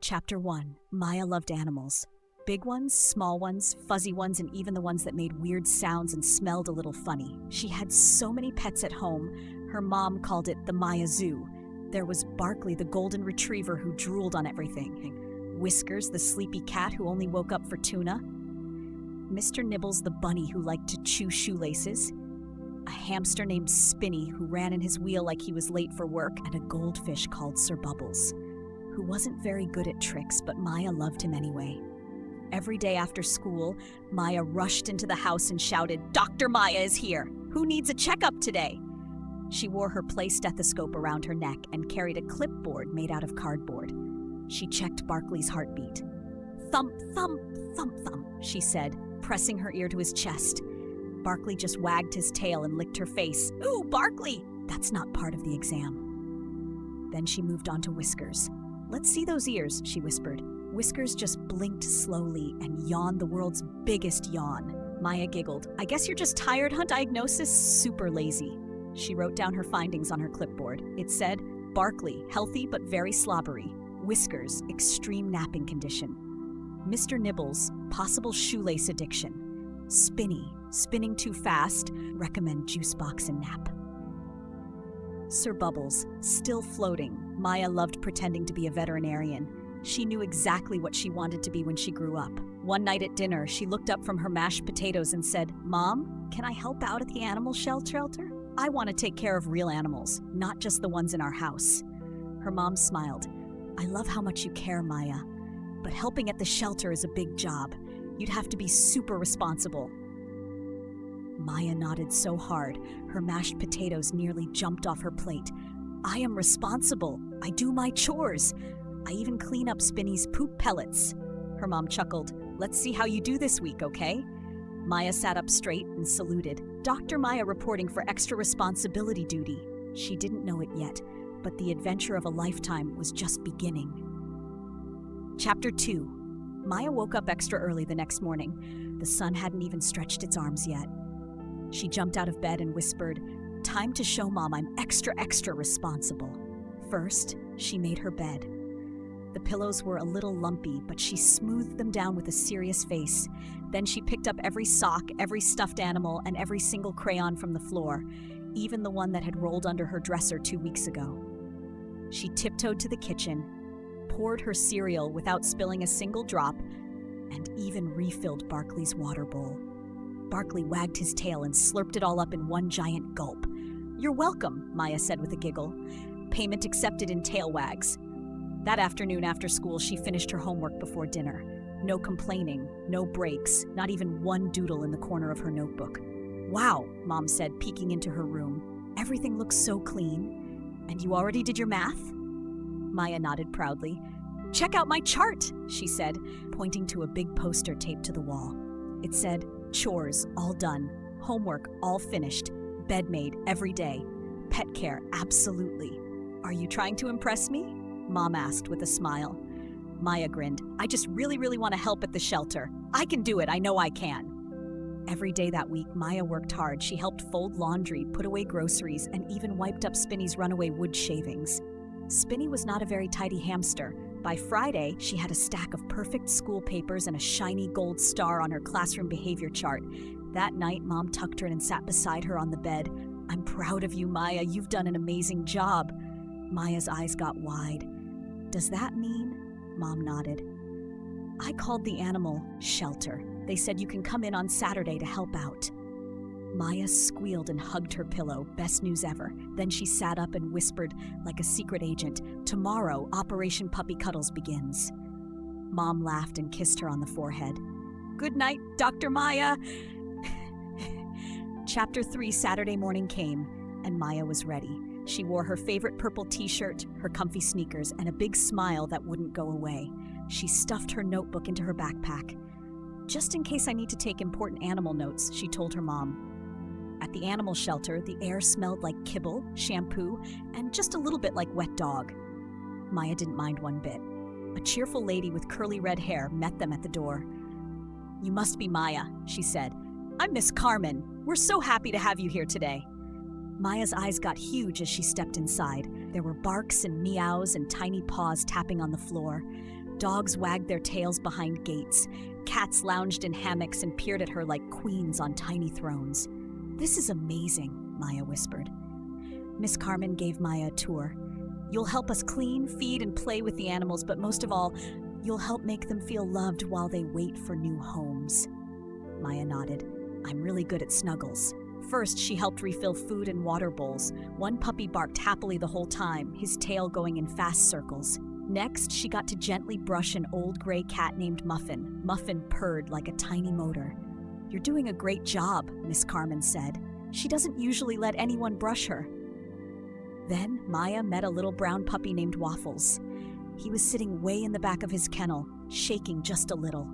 Chapter 1. Maya loved animals. Big ones, small ones, fuzzy ones, and even the ones that made weird sounds and smelled a little funny. She had so many pets at home, her mom called it the Maya Zoo. There was Barkley, the golden retriever who drooled on everything. Whiskers, the sleepy cat who only woke up for tuna. Mr. Nibbles, the bunny who liked to chew shoelaces. A hamster named Spinny who ran in his wheel like he was late for work. And a goldfish called Sir Bubbles, who wasn't very good at tricks, but Maya loved him anyway. Every day after school, Maya rushed into the house and shouted, "Dr. Maya is here! Who needs a checkup today?" She wore her play stethoscope around her neck and carried a clipboard made out of cardboard. She checked Barkley's heartbeat. "Thump, thump, thump, thump," she said, pressing her ear to his chest. Barkley just wagged his tail and licked her face. "Ooh, Barkley! That's not part of the exam." Then she moved on to Whiskers. "Let's see those ears," she whispered. Whiskers just blinked slowly and yawned the world's biggest yawn. Maya giggled. "I guess you're just tired, huh? Diagnosis? Super lazy." She wrote down her findings on her clipboard. It said, Barkley, healthy but very slobbery. Whiskers, extreme napping condition. Mr. Nibbles, possible shoelace addiction. Spinny, spinning too fast, recommend juice box and nap. Sir Bubbles, still floating. Maya loved pretending to be a veterinarian. She knew exactly what she wanted to be when she grew up. One night at dinner, she looked up from her mashed potatoes and said, "Mom, can I help out at the animal shelter? I want to take care of real animals, not just the ones in our house." Her mom smiled. "I love how much you care, Maya, but helping at the shelter is a big job. You'd have to be super responsible." Maya nodded so hard, her mashed potatoes nearly jumped off her plate. "I am responsible. I do my chores. I even clean up Spinny's poop pellets." Her mom chuckled. "Let's see how you do this week, okay?" Maya sat up straight and saluted. Dr. Maya reporting for extra responsibility duty. She didn't know it yet, but the adventure of a lifetime was just beginning. Chapter 2. Maya woke up extra early the next morning. The sun hadn't even stretched its arms yet. She jumped out of bed and whispered, "Time to show Mom I'm extra, extra responsible." First, she made her bed. The pillows were a little lumpy, but she smoothed them down with a serious face. Then she picked up every sock, every stuffed animal, and every single crayon from the floor, even the one that had rolled under her dresser 2 weeks ago. She tiptoed to the kitchen, poured her cereal without spilling a single drop, and even refilled Barkley's water bowl. Barkley wagged his tail and slurped it all up in one giant gulp. "You're welcome," Maya said with a giggle. Payment accepted in tail wags. That afternoon after school, she finished her homework before dinner. No complaining, no breaks, not even one doodle in the corner of her notebook. "Wow," Mom said, peeking into her room. "Everything looks so clean. And you already did your math?" Maya nodded proudly. "Check out my chart," she said, pointing to a big poster taped to the wall. It said, "Chores, all done. Homework, all finished. Bed made every day. Pet care, absolutely. Are you trying to impress me?" Mom asked with a smile. Maya grinned. "I just really want to help at the shelter. I can do it, I know I can." Every day that week, Maya worked hard. She helped fold laundry, put away groceries, and even wiped up Spinny's runaway wood shavings. Spinny was not a very tidy hamster. By Friday, she had a stack of perfect school papers and a shiny gold star on her classroom behavior chart. That night, Mom tucked her in and sat beside her on the bed. "I'm proud of you, Maya. You've done an amazing job." Maya's eyes got wide. "Does that mean?" Mom nodded. "I called the animal shelter. They said you can come in on Saturday to help out." Maya squealed and hugged her pillow. Best news ever. Then she sat up and whispered like a secret agent, "Tomorrow, Operation Puppy Cuddles begins." Mom laughed and kissed her on the forehead. "Good night, Dr. Maya." Chapter 3, Saturday morning came, and Maya was ready. She wore her favorite purple t-shirt, her comfy sneakers, and a big smile that wouldn't go away. She stuffed her notebook into her backpack. "Just in case I need to take important animal notes," she told her mom. At the animal shelter, the air smelled like kibble, shampoo, and just a little bit like wet dog. Maya didn't mind one bit. A cheerful lady with curly red hair met them at the door. "You must be Maya," she said. "I'm Miss Carmen. We're so happy to have you here today." Maya's eyes got huge as she stepped inside. There were barks and meows and tiny paws tapping on the floor. Dogs wagged their tails behind gates. Cats lounged in hammocks and peered at her like queens on tiny thrones. "This is amazing," Maya whispered. Miss Carmen gave Maya a tour. "You'll help us clean, feed, and play with the animals, but most of all, you'll help make them feel loved while they wait for new homes." Maya nodded. "I'm really good at snuggles." First, she helped refill food and water bowls. One puppy barked happily the whole time, his tail going in fast circles. Next, she got to gently brush an old gray cat named Muffin. Muffin purred like a tiny motor. "You're doing a great job," Miss Carmen said. "She doesn't usually let anyone brush her." Then Maya met a little brown puppy named Waffles. He was sitting way in the back of his kennel, shaking just a little.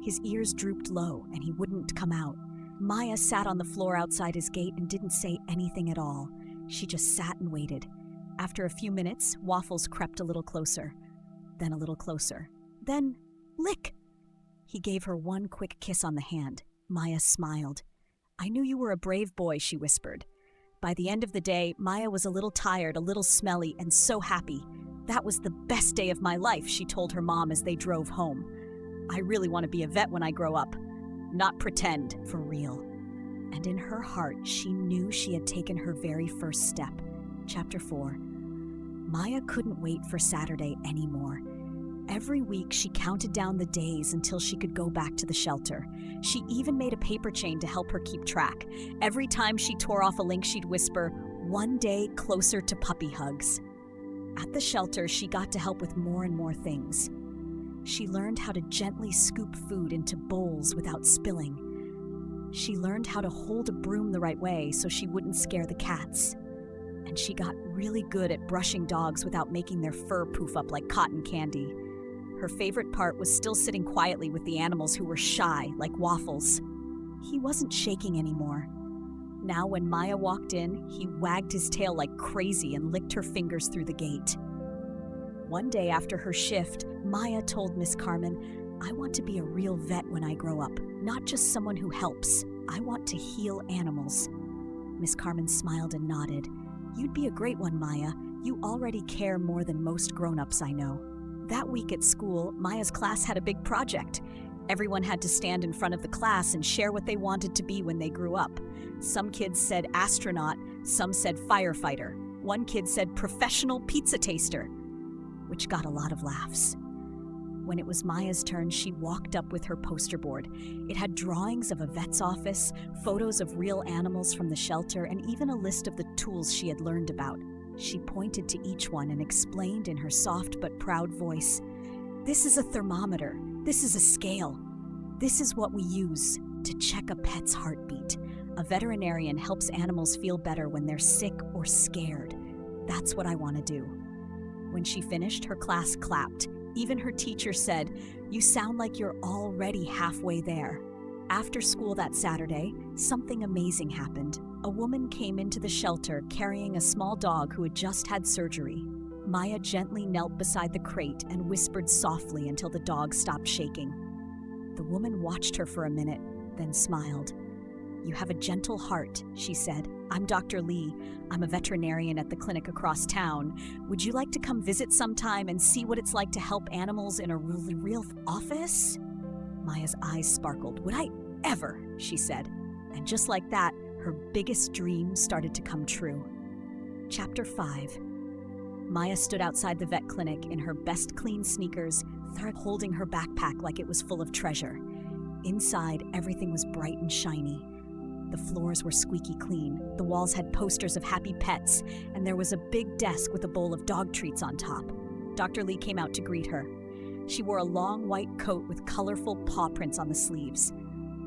His ears drooped low, and he wouldn't come out. Maya sat on the floor outside his gate and didn't say anything at all. She just sat and waited. After a few minutes, Waffles crept a little closer. Then a little closer. Then, lick! He gave her one quick kiss on the hand. Maya smiled. "I knew you were a brave boy," she whispered. By the end of the day, Maya was a little tired, a little smelly, and so happy. "That was the best day of my life," she told her mom as they drove home. "I really want to be a vet when I grow up. Not pretend, for real." And in her heart, she knew she had taken her very first step. Chapter 4. Maya couldn't wait for Saturday anymore. Every week, she counted down the days until she could go back to the shelter. She even made a paper chain to help her keep track. Every time she tore off a link, she'd whisper, "One day closer to puppy hugs." At the shelter, she got to help with more and more things. She learned how to gently scoop food into bowls without spilling. She learned how to hold a broom the right way so she wouldn't scare the cats. And she got really good at brushing dogs without making their fur poof up like cotton candy. Her favorite part was still sitting quietly with the animals who were shy, like Waffles. He wasn't shaking anymore. Now when Maya walked in, he wagged his tail like crazy and licked her fingers through the gate. One day after her shift, Maya told Miss Carmen, "I want to be a real vet when I grow up, not just someone who helps. I want to heal animals." Miss Carmen smiled and nodded. "You'd be a great one, Maya. You already care more than most grown-ups I know." That week at school, Maya's class had a big project. Everyone had to stand in front of the class and share what they wanted to be when they grew up. Some kids said astronaut, some said firefighter. One kid said professional pizza taster, which got a lot of laughs. When it was Maya's turn, she walked up with her poster board. It had drawings of a vet's office, photos of real animals from the shelter, and even a list of the tools she had learned about. She pointed to each one and explained in her soft but proud voice, "This is a thermometer. This is a scale. This is what we use to check a pet's heartbeat. A veterinarian helps animals feel better when they're sick or scared. That's what I want to do." When she finished, her class clapped. Even her teacher said, "You sound like you're already halfway there." After school that Saturday, something amazing happened. A woman came into the shelter carrying a small dog who had just had surgery. Maya gently knelt beside the crate and whispered softly until the dog stopped shaking. The woman watched her for a minute, then smiled. "You have a gentle heart," she said. "I'm Dr. Lee. I'm a veterinarian at the clinic across town. Would you like to come visit sometime and see what it's like to help animals in a real office?" Maya's eyes sparkled. "Would I ever?" she said. And just like that, her biggest dream started to come true. Chapter 5. Maya stood outside the vet clinic in her best clean sneakers, holding her backpack like it was full of treasure. Inside, everything was bright and shiny. The floors were squeaky clean, the walls had posters of happy pets, and there was a big desk with a bowl of dog treats on top. Dr. Lee came out to greet her. She wore a long white coat with colorful paw prints on the sleeves.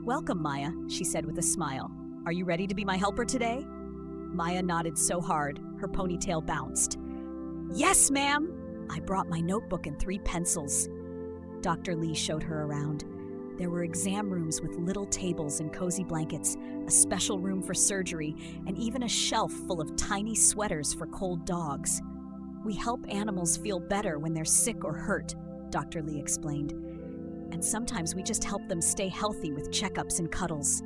"Welcome, Maya," she said with a smile. "Are you ready to be my helper today?" Maya nodded so hard, her ponytail bounced. "Yes, ma'am!" "I brought my notebook and 3 pencils." Dr. Lee showed her around. There were exam rooms with little tables and cozy blankets, a special room for surgery, and even a shelf full of tiny sweaters for cold dogs. "We help animals feel better when they're sick or hurt," Dr. Lee explained. "And sometimes we just help them stay healthy with checkups and cuddles."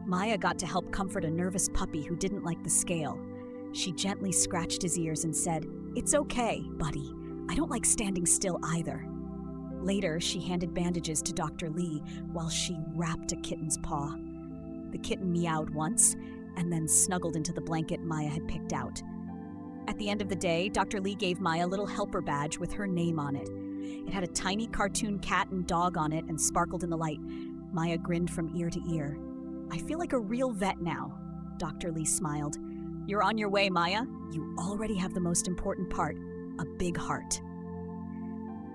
Maya got to help comfort a nervous puppy who didn't like the scale. She gently scratched his ears and said, "It's okay, buddy. I don't like standing still either." Later, she handed bandages to Dr. Lee while she wrapped a kitten's paw. The kitten meowed once and then snuggled into the blanket Maya had picked out. At the end of the day, Dr. Lee gave Maya a little helper badge with her name on it. It had a tiny cartoon cat and dog on it and sparkled in the light. Maya grinned from ear to ear. "I feel like a real vet now," Dr. Lee smiled. "You're on your way, Maya. You already have the most important part, a big heart."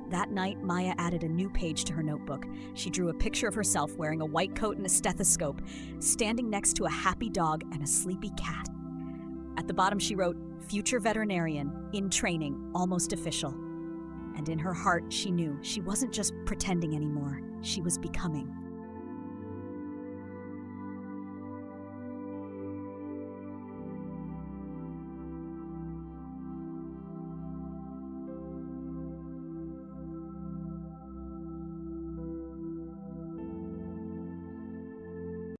That night, Maya added a new page to her notebook. She drew a picture of herself wearing a white coat and a stethoscope, standing next to a happy dog and a sleepy cat. At the bottom, she wrote, "Future veterinarian, in training, almost official." And in her heart, she knew she wasn't just pretending anymore. She was becoming.